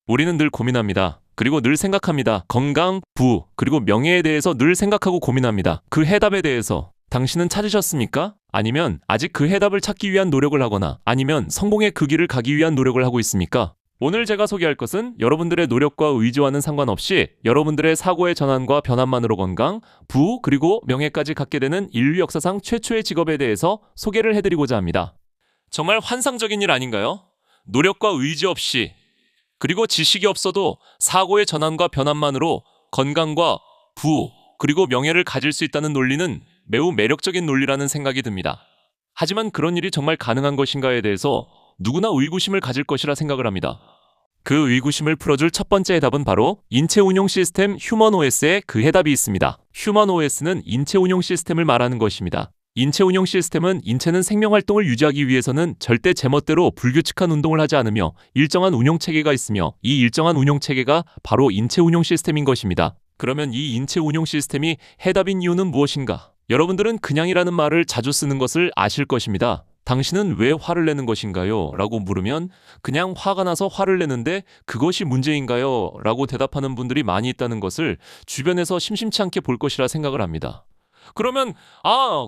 우리는 늘 고민합니다. 그리고 늘 생각합니다. 건강, 부, 그리고 명예에 대해서 늘 생각하고 고민합니다. 그 해답에 대해서 당신은 찾으셨습니까? 아니면 아직 그 해답을 찾기 위한 노력을 하거나 아니면 성공의 그 길을 가기 위한 노력을 하고 있습니까? 오늘 제가 소개할 것은 여러분들의 노력과 의지와는 상관없이 여러분들의 사고의 전환과 변환만으로 건강, 부, 그리고 명예까지 갖게 되는 인류 역사상 최초의 직업에 대해서 소개를 해드리고자 합니다. 정말 환상적인 일 아닌가요? 노력과 의지 없이 그리고 지식이 없어도 사고의 전환과 변환만으로 건강과 부, 그리고 명예를 가질 수 있다는 논리는 매우 매력적인 논리라는 생각이 듭니다. 하지만 그런 일이 정말 가능한 것인가에 대해서 누구나 의구심을 가질 것이라 생각을 합니다. 그 의구심을 풀어줄 첫 번째 해답은 바로 인체 운용 시스템 휴먼 OS에 그 해답이 있습니다. 휴먼 OS는 인체 운용 시스템을 말하는 것입니다. 인체 운용 시스템은 인체는 생명 활동을 유지하기 위해서는 절대 제멋대로 불규칙한 운동을 하지 않으며 일정한 운용 체계가 있으며 이 일정한 운용 체계가 바로 인체 운용 시스템인 것입니다. 그러면 이 인체 운용 시스템이 해답인 이유는 무엇인가? 여러분들은 그냥이라는 말을 자주 쓰는 것을 아실 것입니다. 당신은 왜 화를 내는 것인가요? 라고 물으면 그냥 화가 나서 화를 내는데 그것이 문제인가요? 라고 대답하는 분들이 많이 있다는 것을 주변에서 심심치 않게 볼 것이라 생각을 합니다. 그러면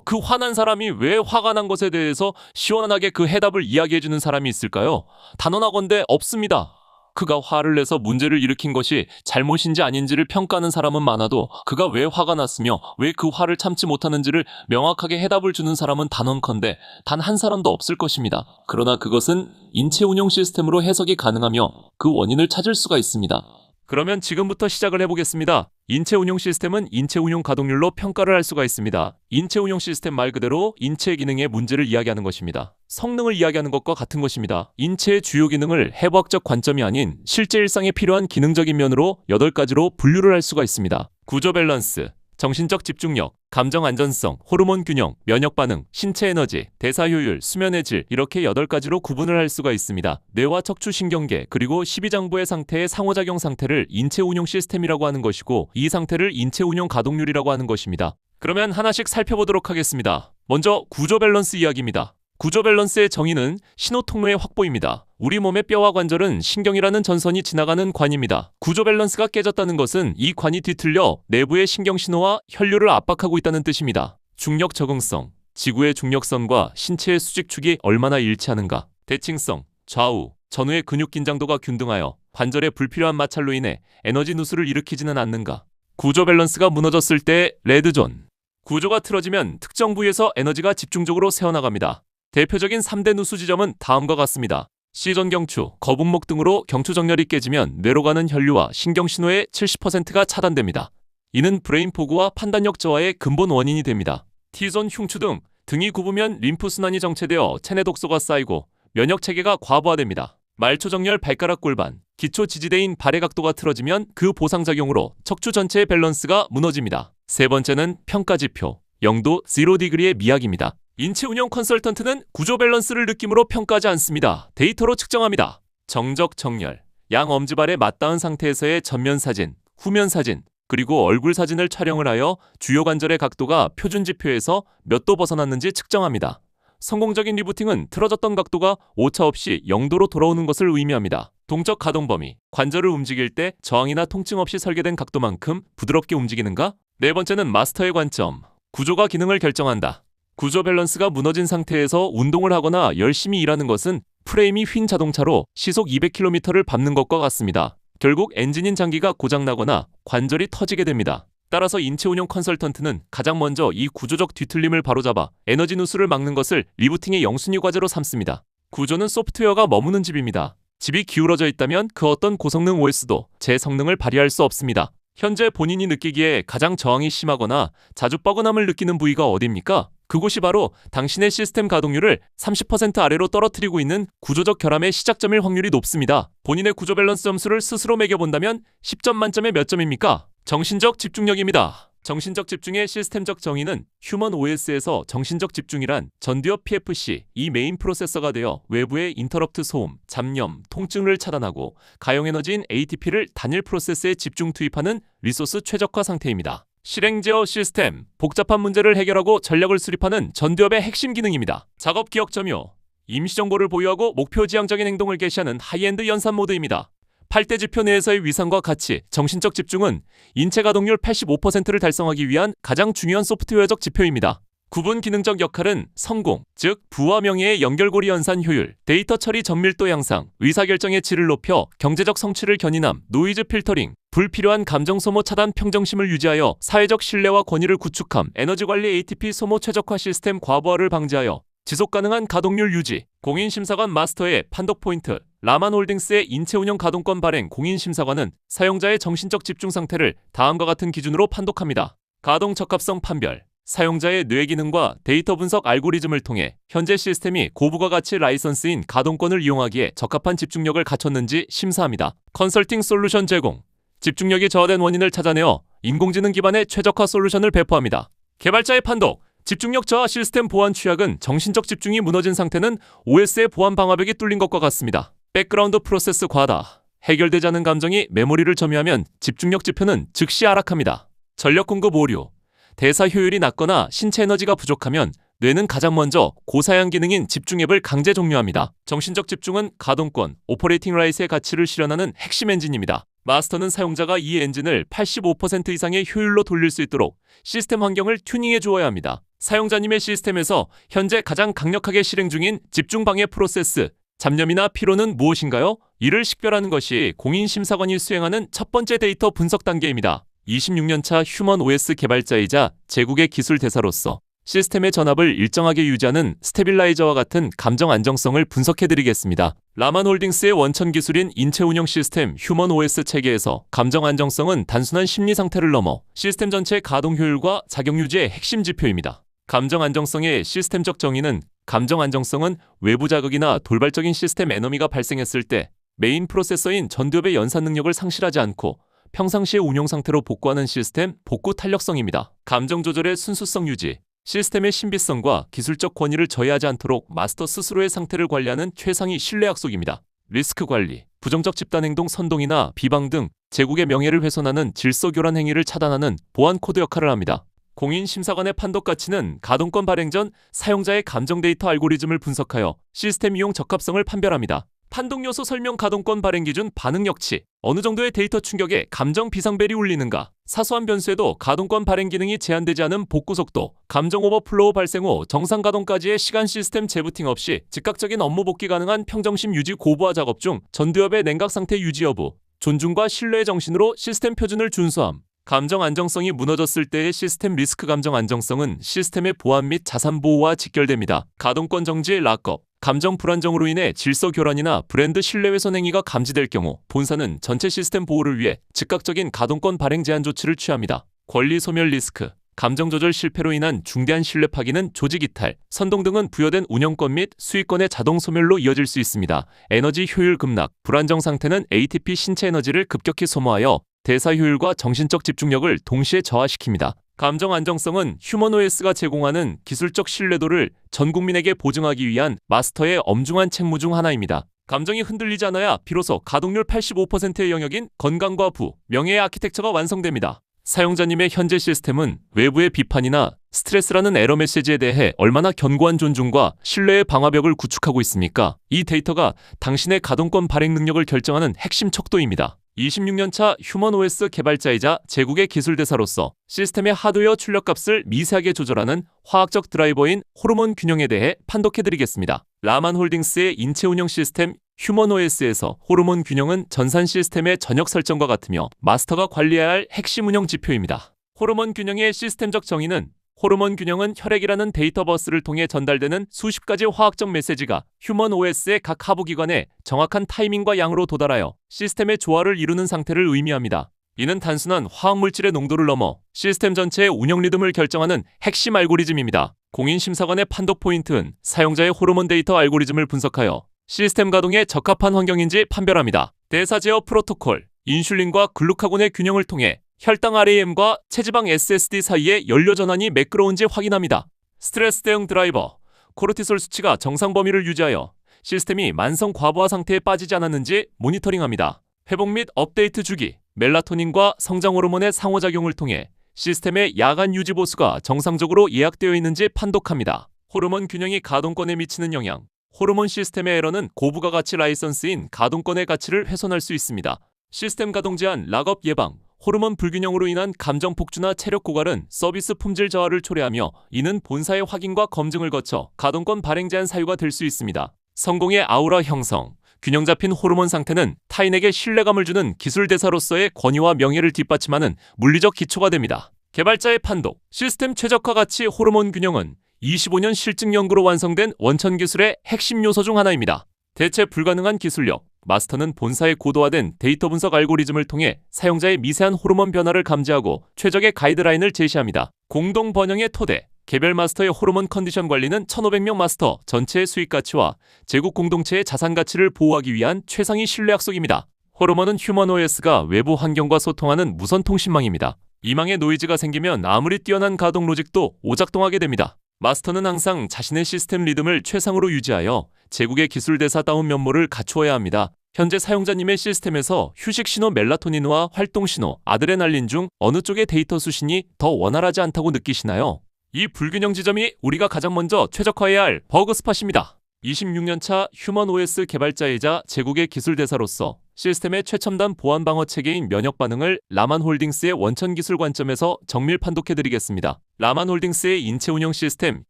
그 화난 사람이 왜 화가 난 것에 대해서 시원하게 그 해답을 이야기해주는 사람이 있을까요? 단언하건대 없습니다. 그가 화를 내서 문제를 일으킨 것이 잘못인지 아닌지를 평가하는 사람은 많아도 그가 왜 화가 났으며 왜 그 화를 참지 못하는지를 명확하게 해답을 주는 사람은 단언컨대 단 한 사람도 없을 것입니다. 그러나 그것은 인체 운용 시스템으로 해석이 가능하며 그 원인을 찾을 수가 있습니다. 그러면 지금부터 시작을 해보겠습니다. 인체 운용 시스템은 인체 운용 가동률로 평가를 할 수가 있습니다. 인체 운용 시스템 말 그대로 인체 기능의 문제를 이야기하는 것입니다. 성능을 이야기하는 것과 같은 것입니다. 인체의 주요 기능을 해부학적 관점이 아닌 실제 일상에 필요한 기능적인 면으로 8가지로 분류를 할 수가 있습니다. 구조 밸런스, 정신적 집중력, 감정 안전성, 호르몬 균형, 면역 반응, 신체 에너지, 대사 효율, 수면의 질 이렇게 8가지로 구분을 할 수가 있습니다. 뇌와 척추 신경계 그리고 십이장부의 상태의 상호작용 상태를 인체 운용 시스템이라고 하는 것이고 이 상태를 인체 운용 가동률이라고 하는 것입니다. 그러면 하나씩 살펴보도록 하겠습니다. 먼저 구조 밸런스 이야기입니다. 구조 밸런스의 정의는 신호 통로의 확보입니다. 우리 몸의 뼈와 관절은 신경이라는 전선이 지나가는 관입니다. 구조 밸런스가 깨졌다는 것은 이 관이 뒤틀려 내부의 신경 신호와 혈류를 압박하고 있다는 뜻입니다. 중력 적응성, 지구의 중력선과 신체의 수직축이 얼마나 일치하는가. 대칭성, 좌우, 전후의 근육 긴장도가 균등하여 관절에 불필요한 마찰로 인해 에너지 누수를 일으키지는 않는가. 구조 밸런스가 무너졌을 때 레드존. 구조가 틀어지면 특정 부위에서 에너지가 집중적으로 새어나갑니다. 대표적인 3대 누수 지점은 다음과 같습니다. C존 경추, 거북목 등으로 경추 정렬이 깨지면 뇌로 가는 혈류와 신경신호의 70%가 차단됩니다. 이는 브레인 포그와 판단력 저하의 근본 원인이 됩니다. T존 흉추 등 등이 굽으면 림프순환이 정체되어 체내 독소가 쌓이고 면역체계가 과부하됩니다. 말초 정렬 발가락 골반, 기초 지지대인 발의 각도가 틀어지면 그 보상작용으로 척추 전체의 밸런스가 무너집니다. 세 번째는 평가지표, 0도 0°의 미학입니다. 인체 운영 컨설턴트는 구조 밸런스를 느낌으로 평가하지 않습니다. 데이터로 측정합니다. 정적 정렬, 양 엄지발에 맞닿은 상태에서의 전면 사진, 후면 사진, 그리고 얼굴 사진을 촬영을 하여 주요 관절의 각도가 표준 지표에서 몇 도 벗어났는지 측정합니다. 성공적인 리부팅은 틀어졌던 각도가 오차 없이 0도로 돌아오는 것을 의미합니다. 동적 가동 범위, 관절을 움직일 때 저항이나 통증 없이 설계된 각도만큼 부드럽게 움직이는가? 네 번째는 마스터의 관점, 구조가 기능을 결정한다. 구조 밸런스가 무너진 상태에서 운동을 하거나 열심히 일하는 것은 프레임이 휜 자동차로 시속 200km를 밟는 것과 같습니다. 결국 엔진인 장기가 고장나거나 관절이 터지게 됩니다. 따라서 인체 운용 컨설턴트는 가장 먼저 이 구조적 뒤틀림을 바로잡아 에너지 누수를 막는 것을 리부팅의 영순위 과제로 삼습니다. 구조는 소프트웨어가 머무는 집입니다. 집이 기울어져 있다면 그 어떤 고성능 OS도 제 성능을 발휘할 수 없습니다. 현재 본인이 느끼기에 가장 저항이 심하거나 자주 뻐근함을 느끼는 부위가 어디입니까? 그곳이 바로 당신의 시스템 가동률을 30% 아래로 떨어뜨리고 있는 구조적 결함의 시작점일 확률이 높습니다. 본인의 구조 밸런스 점수를 스스로 매겨본다면 10점 만점에 몇 점입니까? 정신적 집중력입니다. 정신적 집중의 시스템적 정의는 휴먼 OS에서 정신적 집중이란 전두엽 PFC, 이 메인 프로세서가 되어 외부의 인터럽트 소음, 잡념, 통증을 차단하고 가용에너지인 ATP를 단일 프로세스에 집중 투입하는 리소스 최적화 상태입니다. 실행 제어 시스템, 복잡한 문제를 해결하고 전략을 수립하는 전두엽의 핵심 기능입니다. 작업 기억 점유, 임시 정보를 보유하고 목표 지향적인 행동을 개시하는 하이엔드 연산 모드입니다. 8대 지표 내에서의 위상과 가치, 정신적 집중은 인체 가동률 85%를 달성하기 위한 가장 중요한 소프트웨어적 지표입니다. 구분 기능적 역할은 성공, 즉 부와 명예의 연결고리 연산 효율, 데이터 처리 정밀도 향상, 의사결정의 질을 높여 경제적 성취를 견인함, 노이즈 필터링, 불필요한 감정 소모 차단 평정심을 유지하여 사회적 신뢰와 권위를 구축함, 에너지 관리 ATP 소모 최적화 시스템 과부하를 방지하여 지속가능한 가동률 유지, 공인심사관 마스터의 판독 포인트, 라만홀딩스의 인체운영 가동권 발행 공인심사관은 사용자의 정신적 집중 상태를 다음과 같은 기준으로 판독합니다. 가동 적합성 판별, 사용자의 뇌 기능과 데이터 분석 알고리즘을 통해 현재 시스템이 고부가 가치 라이선스인 가동권을 이용하기에 적합한 집중력을 갖췄는지 심사합니다. 컨설팅 솔루션 제공, 집중력이 저하된 원인을 찾아내어 인공지능 기반의 최적화 솔루션을 배포합니다. 개발자의 판독, 집중력 저하 시스템 보안 취약은 정신적 집중이 무너진 상태는 OS의 보안 방화벽이 뚫린 것과 같습니다. 백그라운드 프로세스 과다, 해결되지 않은 감정이 메모리를 점유하면 집중력 지표는 즉시 하락합니다. 전력 공급 오류, 대사 효율이 낮거나 신체 에너지가 부족하면 뇌는 가장 먼저 고사양 기능인 집중앱을 강제 종료합니다. 정신적 집중은 가동권, 오퍼레이팅 라이트의 가치를 실현하는 핵심 엔진입니다. 마스터는 사용자가 이 엔진을 85% 이상의 효율로 돌릴 수 있도록 시스템 환경을 튜닝해 주어야 합니다. 사용자님의 시스템에서 현재 가장 강력하게 실행 중인 집중방해 프로세스, 잡념이나 피로는 무엇인가요? 이를 식별하는 것이 공인심사관이 수행하는 첫 번째 데이터 분석 단계입니다. 26년차 휴먼 OS 개발자이자 제국의 기술 대사로서 시스템의 전압을 일정하게 유지하는 스테빌라이저와 같은 감정 안정성을 분석해드리겠습니다. 라만홀딩스의 원천 기술인 인체 운영 시스템 휴먼 OS 체계에서 감정 안정성은 단순한 심리 상태를 넘어 시스템 전체 가동 효율과 작용 유지의 핵심 지표입니다. 감정 안정성의 시스템적 정의는 감정 안정성은 외부 자극이나 돌발적인 시스템 에너미가 발생했을 때 메인 프로세서인 전두엽의 연산 능력을 상실하지 않고 평상시의 운용 상태로 복구하는 시스템 복구 탄력성입니다. 감정 조절의 순수성 유지, 시스템의 신비성과 기술적 권위를 저해하지 않도록 마스터 스스로의 상태를 관리하는 최상위 신뢰 약속입니다. 리스크 관리, 부정적 집단 행동 선동이나 비방 등 제국의 명예를 훼손하는 질서 교란 행위를 차단하는 보안 코드 역할을 합니다. 공인심사관의 판독 가치는 가동권 발행 전 사용자의 감정 데이터 알고리즘을 분석하여 시스템 이용 적합성을 판별합니다. 판독 요소 설명 가동권 발행 기준 반응 역치, 어느 정도의 데이터 충격에 감정 비상벨이 울리는가, 사소한 변수에도 가동권 발행 기능이 제한되지 않은 복구 속도, 감정 오버플로우 발생 후 정상 가동까지의 시간 시스템 재부팅 없이 즉각적인 업무 복귀 가능한 평정심 유지 고부하 작업 중 전두엽의 냉각 상태 유지 여부, 존중과 신뢰의 정신으로 시스템 표준을 준수함. 감정 안정성이 무너졌을 때의 시스템 리스크 감정 안정성은 시스템의 보안 및 자산 보호와 직결됩니다. 가동권 정지 락업, 감정 불안정으로 인해 질서 교란이나 브랜드 신뢰 훼손 행위가 감지될 경우 본사는 전체 시스템 보호를 위해 즉각적인 가동권 발행 제한 조치를 취합니다. 권리 소멸 리스크, 감정 조절 실패로 인한 중대한 신뢰 파기는 조직 이탈, 선동 등은 부여된 운영권 및 수익권의 자동 소멸로 이어질 수 있습니다. 에너지 효율 급락, 불안정 상태는 ATP 신체 에너지를 급격히 소모하여 대사 효율과 정신적 집중력을 동시에 저하시킵니다. 감정 안정성은 휴먼 OS가 제공하는 기술적 신뢰도를 전 국민에게 보증하기 위한 마스터의 엄중한 책무 중 하나입니다. 감정이 흔들리지 않아야 비로소 가동률 85%의 영역인 건강과 부, 명예의 아키텍처가 완성됩니다. 사용자님의 현재 시스템은 외부의 비판이나 스트레스라는 에러 메시지에 대해 얼마나 견고한 존중과 신뢰의 방화벽을 구축하고 있습니까? 이 데이터가 당신의 가동권 발행 능력을 결정하는 핵심 척도입니다. 26년차 휴먼 OS 개발자이자 제국의 기술대사로서 시스템의 하드웨어 출력값을 미세하게 조절하는 화학적 드라이버인 호르몬 균형에 대해 판독해드리겠습니다. 라만홀딩스의 인체 운영 시스템 휴먼 OS에서 호르몬 균형은 전산 시스템의 전역 설정과 같으며 마스터가 관리해야 할 핵심 운영 지표입니다. 호르몬 균형의 시스템적 정의는 호르몬 균형은 혈액이라는 데이터 버스를 통해 전달되는 수십 가지 화학적 메시지가 휴먼 OS의 각 하부기관에 정확한 타이밍과 양으로 도달하여 시스템의 조화를 이루는 상태를 의미합니다. 이는 단순한 화학물질의 농도를 넘어 시스템 전체의 운영 리듬을 결정하는 핵심 알고리즘입니다. 공인심사관의 판독 포인트는 사용자의 호르몬 데이터 알고리즘을 분석하여 시스템 가동에 적합한 환경인지 판별합니다. 대사 제어 프로토콜, 인슐린과 글루카곤의 균형을 통해 혈당 RAM과 체지방 SSD 사이의 연료 전환이 매끄러운지 확인합니다. 스트레스 대응 드라이버, 코르티솔 수치가 정상 범위를 유지하여 시스템이 만성 과부하 상태에 빠지지 않았는지 모니터링합니다. 회복 및 업데이트 주기, 멜라토닌과 성장 호르몬의 상호작용을 통해 시스템의 야간 유지 보수가 정상적으로 예약되어 있는지 판독합니다. 호르몬 균형이 가동권에 미치는 영향, 호르몬 시스템의 에러는 고부가 가치 라이선스인 가동권의 가치를 훼손할 수 있습니다. 시스템 가동 제한, 락업 예방, 호르몬 불균형으로 인한 감정 폭주나 체력 고갈은 서비스 품질 저하를 초래하며 이는 본사의 확인과 검증을 거쳐 가동권 발행 제한 사유가 될 수 있습니다. 성공의 아우라 형성, 균형 잡힌 호르몬 상태는 타인에게 신뢰감을 주는 기술 대사로서의 권위와 명예를 뒷받침하는 물리적 기초가 됩니다. 개발자의 판독, 시스템 최적화 가치 호르몬 균형은 25년 실증 연구로 완성된 원천 기술의 핵심 요소 중 하나입니다. 대체 불가능한 기술력, 마스터는 본사의 고도화된 데이터 분석 알고리즘을 통해 사용자의 미세한 호르몬 변화를 감지하고 최적의 가이드라인을 제시합니다. 공동 번영의 토대, 개별 마스터의 호르몬 컨디션 관리는 1,500명 마스터 전체의 수익 가치와 제국 공동체의 자산 가치를 보호하기 위한 최상위 신뢰 약속입니다. 호르몬은 휴먼 OS가 외부 환경과 소통하는 무선 통신망입니다. 이망에 노이즈가 생기면 아무리 뛰어난 가동 로직도 오작동하게 됩니다. 마스터는 항상 자신의 시스템 리듬을 최상으로 유지하여 제국의 기술대사다운 면모를 갖추어야 합니다. 현재 사용자님의 시스템에서 휴식 신호 멜라토닌과 활동 신호 아드레날린 중 어느 쪽의 데이터 수신이 더 원활하지 않다고 느끼시나요? 이 불균형 지점이 우리가 가장 먼저 최적화해야 할 버그 스팟입니다. 26년차 휴먼 OS 개발자이자 제국의 기술대사로서 시스템의 최첨단 보안 방어 체계인 면역 반응을 라만홀딩스의 원천 기술 관점에서 정밀 판독해드리겠습니다. 라만홀딩스의 인체 운영 시스템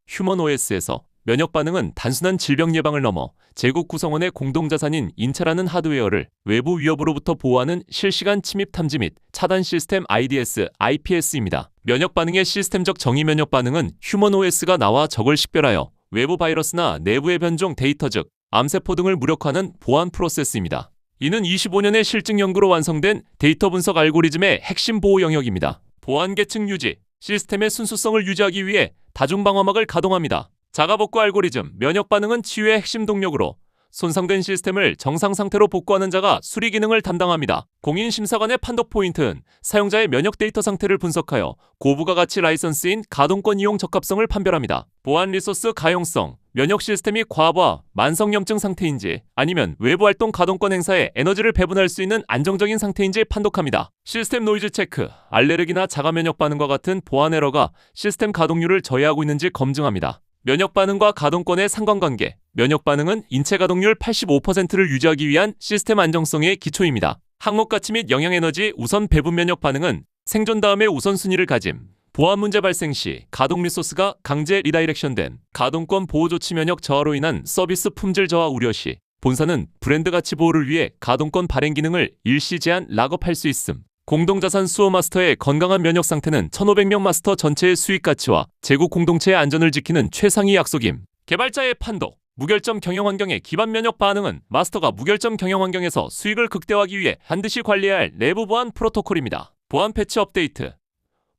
휴먼 OS에서 면역 반응은 단순한 질병 예방을 넘어 제국 구성원의 공동자산인 인체라는 하드웨어를 외부 위협으로부터 보호하는 실시간 침입 탐지 및 차단 시스템 IDS, IPS입니다. 면역 반응의 시스템적 정의 면역 반응은 휴먼 OS가 나와 적을 식별하여 외부 바이러스나 내부의 변종 데이터 즉 암세포 등을 무력화하는 보안 프로세스입니다. 이는 25년의 실증 연구로 완성된 데이터 분석 알고리즘의 핵심 보호 영역입니다. 보안 계층 유지, 시스템의 순수성을 유지하기 위해 다중방어막을 가동합니다. 자가복구 알고리즘, 면역 반응은 치유의 핵심 동력으로 손상된 시스템을 정상 상태로 복구하는 자가 수리 기능을 담당합니다. 공인심사관의 판독 포인트는 사용자의 면역 데이터 상태를 분석하여 고부가 가치 라이선스인 가동권 이용 적합성을 판별합니다. 보안 리소스 가용성, 면역 시스템이 과부하, 만성염증 상태인지 아니면 외부 활동 가동권 행사에 에너지를 배분할 수 있는 안정적인 상태인지 판독합니다. 시스템 노이즈 체크, 알레르기나 자가 면역 반응과 같은 보안 에러가 시스템 가동률을 저해하고 있는지 검증합니다. 면역 반응과 가동권의 상관관계, 면역 반응은 인체 가동률 85%를 유지하기 위한 시스템 안정성의 기초입니다. 항목 가치 및 영양 에너지 우선 배분 면역 반응은 생존 다음의 우선순위를 가짐. 보안 문제 발생 시 가동 리소스가 강제 리다이렉션된 가동권 보호 조치 면역 저하로 인한 서비스 품질 저하 우려 시 본사는 브랜드 가치 보호를 위해 가동권 발행 기능을 일시 제한 락업할 수 있음. 공동자산 수호 마스터의 건강한 면역 상태는 1,500명 마스터 전체의 수익 가치와 제국 공동체의 안전을 지키는 최상위 약속임. 개발자의 판독, 무결점 경영 환경의 기반 면역 반응은 마스터가 무결점 경영 환경에서 수익을 극대화하기 위해 반드시 관리해야 할 내부 보안 프로토콜입니다. 보안 패치 업데이트.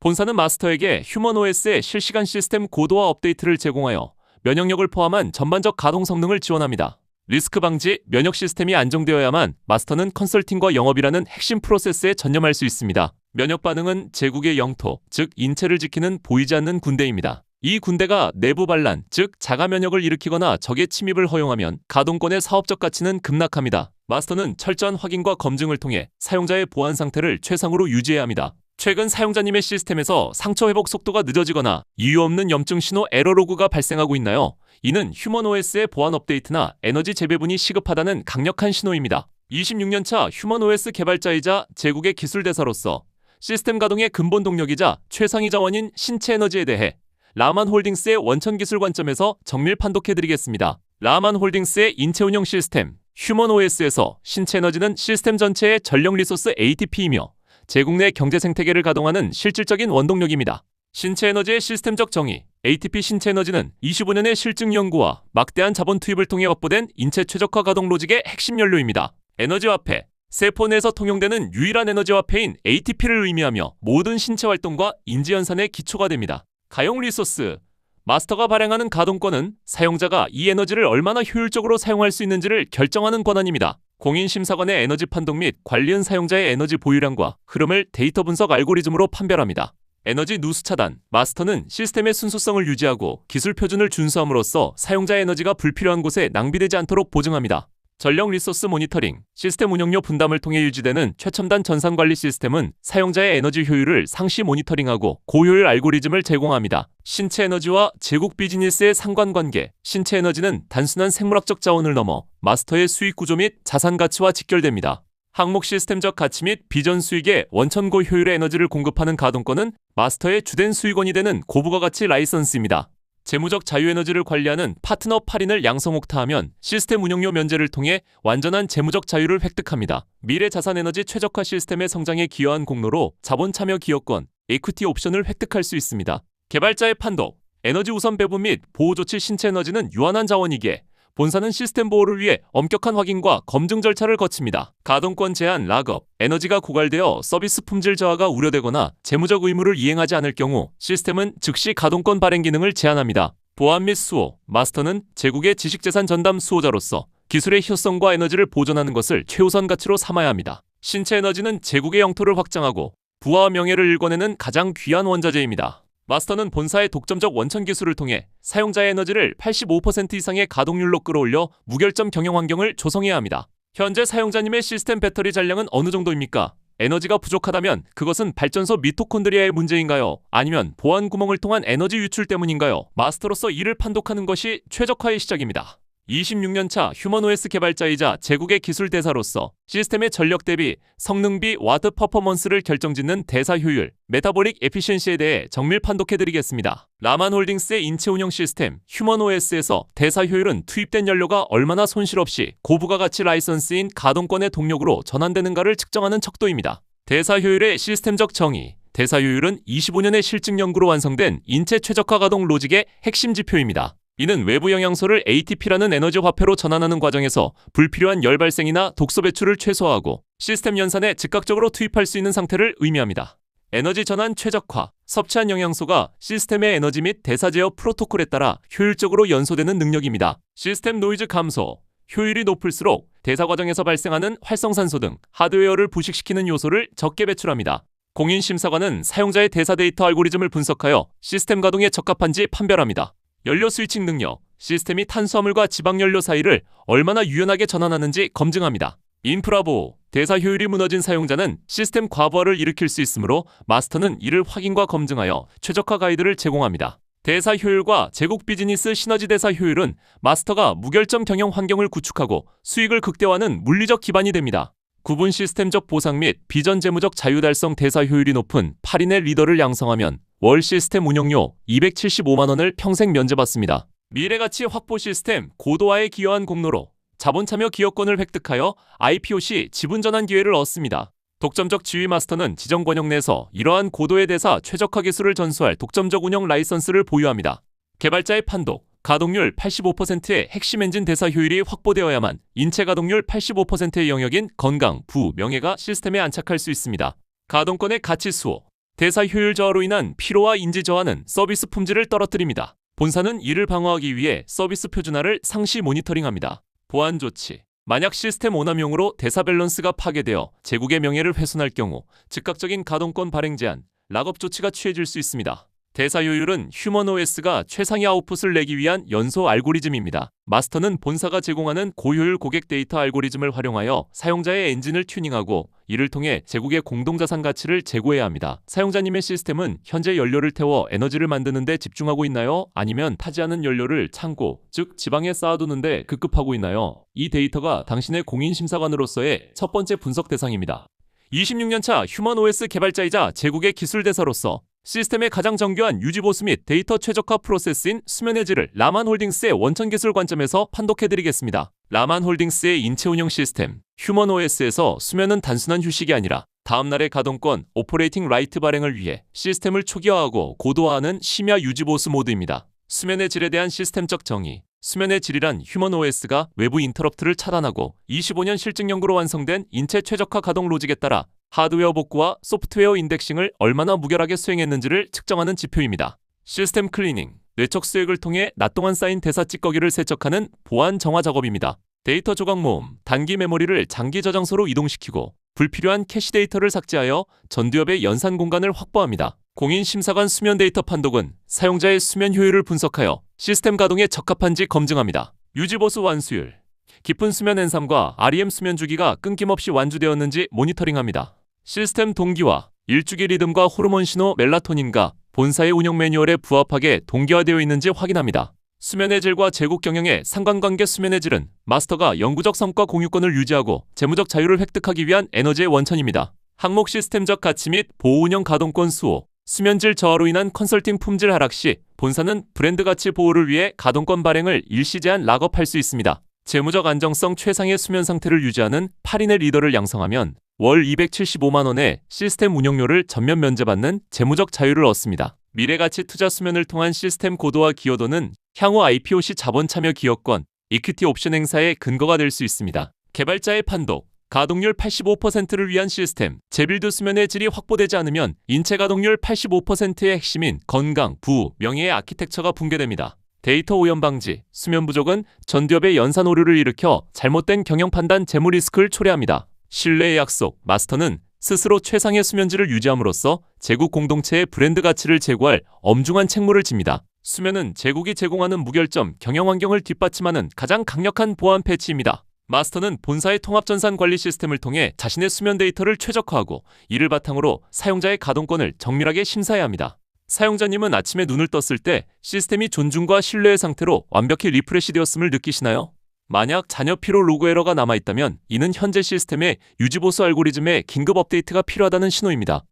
본사는 마스터에게 휴먼 OS의 실시간 시스템 고도화 업데이트를 제공하여 면역력을 포함한 전반적 가동 성능을 지원합니다. 리스크 방지, 면역 시스템이 안정되어야만 마스터는 컨설팅과 영업이라는 핵심 프로세스에 전념할 수 있습니다. 면역 반응은 제국의 영토, 즉 인체를 지키는 보이지 않는 군대입니다. 이 군대가 내부 반란, 즉 자가 면역을 일으키거나 적의 침입을 허용하면 가동권의 사업적 가치는 급락합니다. 마스터는 철저한 확인과 검증을 통해 사용자의 보안 상태를 최상으로 유지해야 합니다. 최근 사용자님의 시스템에서 상처 회복 속도가 늦어지거나 이유 없는 염증 신호 에러 로그가 발생하고 있나요? 이는 휴먼 OS의 보안 업데이트나 에너지 재배분이 시급하다는 강력한 신호입니다. 26년차 휴먼 OS 개발자이자 제국의 기술대사로서 시스템 가동의 근본 동력이자 최상위 자원인 신체 에너지에 대해 라만홀딩스의 원천 기술 관점에서 정밀 판독해드리겠습니다. 라만홀딩스의 인체 운영 시스템 휴먼 OS에서 신체 에너지는 시스템 전체의 전력 리소스 ATP이며 제국 내 경제 생태계를 가동하는 실질적인 원동력입니다. 신체 에너지의 시스템적 정의, ATP 신체 에너지는 25년의 실증 연구와 막대한 자본 투입을 통해 확보된 인체 최적화 가동 로직의 핵심 연료입니다. 에너지 화폐, 세포 내에서 통용되는 유일한 에너지 화폐인 ATP를 의미하며 모든 신체 활동과 인지 연산의 기초가 됩니다. 가용 리소스, 마스터가 발행하는 가동권은 사용자가 이 에너지를 얼마나 효율적으로 사용할 수 있는지를 결정하는 권한입니다. 공인심사관의 에너지 판독 및 관리은 사용자의 에너지 보유량과 흐름을 데이터 분석 알고리즘으로 판별합니다. 에너지 누수 차단, 마스터는 시스템의 순수성을 유지하고 기술 표준을 준수함으로써 사용자의 에너지가 불필요한 곳에 낭비되지 않도록 보증합니다. 전력 리소스 모니터링, 시스템 운영료 분담을 통해 유지되는 최첨단 전산 관리 시스템은 사용자의 에너지 효율을 상시 모니터링하고 고효율 알고리즘을 제공합니다. 신체 에너지와 제국 비즈니스의 상관관계. 신체 에너지는 단순한 생물학적 자원을 넘어 마스터의 수익 구조 및 자산 가치와 직결됩니다. 항목 시스템적 가치 및 비전 수익에 원천 고효율의 에너지를 공급하는 가동권은 마스터의 주된 수익원이 되는 고부가가치 라이선스입니다. 재무적 자유에너지를 관리하는 파트너 8인을 양성옥타하면 시스템 운영료 면제를 통해 완전한 재무적 자유를 획득합니다. 미래 자산에너지 최적화 시스템의 성장에 기여한 공로로 자본 참여 기여권, 이퀴티 옵션을 획득할 수 있습니다. 개발자의 판독, 에너지 우선 배분 및 보호 조치. 신체 에너지는 유한한 자원이기에 본사는 시스템 보호를 위해 엄격한 확인과 검증 절차를 거칩니다. 가동권 제한, 락업, 에너지가 고갈되어 서비스 품질 저하가 우려되거나 재무적 의무를 이행하지 않을 경우 시스템은 즉시 가동권 발행 기능을 제한합니다. 보안 및 수호, 마스터는 제국의 지식재산 전담 수호자로서 기술의 효성과 에너지를 보존하는 것을 최우선 가치로 삼아야 합니다. 신체 에너지는 제국의 영토를 확장하고 부와 명예를 일궈내는 가장 귀한 원자재입니다. 마스터는 본사의 독점적 원천 기술을 통해 사용자의 에너지를 85% 이상의 가동률로 끌어올려 무결점 경영 환경을 조성해야 합니다. 현재 사용자님의 시스템 배터리 잔량은 어느 정도입니까? 에너지가 부족하다면 그것은 발전소 미토콘드리아의 문제인가요? 아니면 보안 구멍을 통한 에너지 유출 때문인가요? 마스터로서 이를 판독하는 것이 최적화의 시작입니다. 26년차 휴먼OS 개발자이자 제국의 기술 대사로서 시스템의 전력 대비, 성능비, 와트 퍼포먼스를 결정짓는 대사 효율, 메타보릭 에피션시에 대해 정밀 판독해드리겠습니다. 라만홀딩스의 인체 운영 시스템 휴먼OS에서 대사 효율은 투입된 연료가 얼마나 손실 없이 고부가가치 라이선스인 가동권의 동력으로 전환되는가를 측정하는 척도입니다. 대사 효율의 시스템적 정의. 대사 효율은 25년의 실증 연구로 완성된 인체 최적화 가동 로직의 핵심 지표입니다. 이는 외부 영양소를 ATP라는 에너지 화폐로 전환하는 과정에서 불필요한 열 발생이나 독소 배출을 최소화하고 시스템 연산에 즉각적으로 투입할 수 있는 상태를 의미합니다. 에너지 전환 최적화, 섭취한 영양소가 시스템의 에너지 및 대사 제어 프로토콜에 따라 효율적으로 연소되는 능력입니다. 시스템 노이즈 감소, 효율이 높을수록 대사 과정에서 발생하는 활성산소 등 하드웨어를 부식시키는 요소를 적게 배출합니다. 공인심사관은 사용자의 대사 데이터 알고리즘을 분석하여 시스템 가동에 적합한지 판별합니다. 연료 스위칭 능력, 시스템이 탄수화물과 지방연료 사이를 얼마나 유연하게 전환하는지 검증합니다. 인프라 보호, 대사 효율이 무너진 사용자는 시스템 과부하를 일으킬 수 있으므로 마스터는 이를 확인과 검증하여 최적화 가이드를 제공합니다. 대사 효율과 제국 비즈니스 시너지. 대사 효율은 마스터가 무결점 경영 환경을 구축하고 수익을 극대화하는 물리적 기반이 됩니다. 구분 시스템적 보상 및 비전 재무적 자유 달성. 대사 효율이 높은 8인의 리더를 양성하면 월 시스템 운영료 275만 원을 평생 면제받습니다. 미래가치 확보 시스템 고도화에 기여한 공로로 자본 참여 기여권을 획득하여 IPO 시 지분 전환 기회를 얻습니다. 독점적 지위. 마스터는 지정 권역 내에서 이러한 고도의 대사 최적화 기술을 전수할 독점적 운영 라이선스를 보유합니다. 개발자의 판독, 가동률 85%의 핵심 엔진 대사 효율이 확보되어야만 인체 가동률 85%의 영역인 건강, 부, 명예가 시스템에 안착할 수 있습니다. 가동권의 가치 수호, 대사 효율 저하로 인한 피로와 인지 저하는 서비스 품질을 떨어뜨립니다. 본사는 이를 방어하기 위해 서비스 표준화를 상시 모니터링합니다. 보안 조치, 만약 시스템 오남용으로 대사 밸런스가 파괴되어 제국의 명예를 훼손할 경우 즉각적인 가동권 발행 제한, 락업 조치가 취해질 수 있습니다. 대사 효율은 휴먼OS가 최상의 아웃풋을 내기 위한 연소 알고리즘입니다. 마스터는 본사가 제공하는 고효율 고객 데이터 알고리즘을 활용하여 사용자의 엔진을 튜닝하고 이를 통해 제국의 공동자산 가치를 제고해야 합니다. 사용자님의 시스템은 현재 연료를 태워 에너지를 만드는 데 집중하고 있나요? 아니면 타지 않은 연료를 창고, 즉 지방에 쌓아두는 데 급급하고 있나요? 이 데이터가 당신의 공인심사관으로서의 첫 번째 분석 대상입니다. 26년차 휴먼OS 개발자이자 제국의 기술 대사로서 시스템의 가장 정교한 유지보수 및 데이터 최적화 프로세스인 수면의 질을 라만홀딩스의 원천 기술 관점에서 판독해드리겠습니다. 라만홀딩스의 인체 운영 시스템 휴먼OS에서 수면은 단순한 휴식이 아니라 다음날의 가동권 오퍼레이팅 라이트 발행을 위해 시스템을 초기화하고 고도화하는 심야 유지보수 모드입니다. 수면의 질에 대한 시스템적 정의, 수면의 질이란 휴먼OS가 외부 인터럽트를 차단하고 25년 실증 연구로 완성된 인체 최적화 가동 로직에 따라 하드웨어 복구와 소프트웨어 인덱싱을 얼마나 무결하게 수행했는지를 측정하는 지표입니다. 시스템 클리닝, 뇌척 수액을 통해 낮 동안 쌓인 대사 찌꺼기를 세척하는 보안 정화 작업입니다. 데이터 조각 모음, 단기 메모리를 장기 저장소로 이동시키고 불필요한 캐시 데이터를 삭제하여 전두엽의 연산 공간을 확보합니다. 공인심사관 수면 데이터 판독은 사용자의 수면 효율을 분석하여 시스템 가동에 적합한지 검증합니다. 유지보수 완수율, 깊은 수면 N3과 REM 수면 주기가 끊김없이 완주되었는지 모니터링합니다. 시스템 동기화, 일주기 리듬과 호르몬 신호 멜라토닌과 본사의 운영 매뉴얼에 부합하게 동기화되어 있는지 확인합니다. 수면의 질과 제국 경영의 상관관계. 수면의 질은 마스터가 영구적 성과 공유권을 유지하고 재무적 자유를 획득하기 위한 에너지의 원천입니다. 항목 시스템적 가치 및 보호 운영 가동권 수호, 수면질 저하로 인한 컨설팅 품질 하락 시 본사는 브랜드 가치 보호를 위해 가동권 발행을 일시 제한 락업할 수 있습니다. 재무적 안정성 최상의 수면 상태를 유지하는 8인의 리더를 양성하면 월 275만 원의 시스템 운영료를 전면 면제받는 재무적 자유를 얻습니다. 미래가치 투자 수면을 통한 시스템 고도화 기여도는 향후 IPO 시 자본 참여 기여권, 이퀴티 옵션 행사의 근거가 될 수 있습니다. 개발자의 판독, 가동률 85%를 위한 시스템, 재빌드 수면의 질이 확보되지 않으면 인체 가동률 85%의 핵심인 건강, 부, 명예의 아키텍처가 붕괴됩니다. 데이터 오염 방지, 수면 부족은 전기업의 연산 오류를 일으켜 잘못된 경영 판단 재무 리스크를 초래합니다. 신뢰의 약속, 마스터는 스스로 최상의 수면질을 유지함으로써 제국 공동체의 브랜드 가치를 제고할 엄중한 책무를 집니다. 수면은 제국이 제공하는 무결점 경영 환경을 뒷받침하는 가장 강력한 보안 패치입니다. 마스터는 본사의 통합전산 관리 시스템을 통해 자신의 수면 데이터를 최적화하고 이를 바탕으로 사용자의 가동권을 정밀하게 심사해야 합니다. 사용자님은 아침에 눈을 떴을 때 시스템이 존중과 신뢰의 상태로 완벽히 리프레시 되었음을 느끼시나요? 만약 잔여 피로 로그 에러가 남아있다면 이는 현재 시스템의 유지보수 알고리즘의 긴급 업데이트가 필요하다는 신호입니다.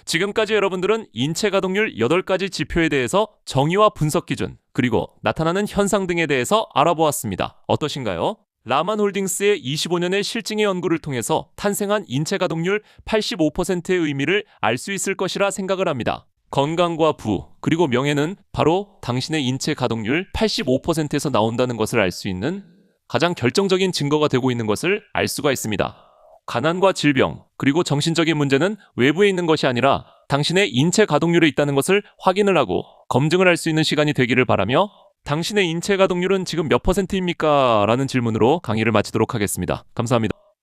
지금까지 여러분들은 인체 가동률 8가지 지표에 대해서 정의와 분석 기준, 그리고 나타나는 현상 등에 대해서 알아보았습니다. 어떠신가요? 라만홀딩스의 25년의 실증의 연구를 통해서 탄생한 인체 가동률 85%의 의미를 알 수 있을 것이라 생각을 합니다. 건강과 부, 그리고 명예는 바로 당신의 인체 가동률 85%에서 나온다는 것을 알 수 있는 가장 결정적인 증거가 되고 있는 것을 알 수가 있습니다. 가난과 질병, 그리고 정신적인 문제는 외부에 있는 것이 아니라 당신의 인체 가동률에 있다는 것을 확인을 하고 검증을 할 수 있는 시간이 되기를 바라며, 당신의 인체 가동률은 지금 몇 %입니까? 라는 질문으로 강의를 마치도록 하겠습니다. 감사합니다.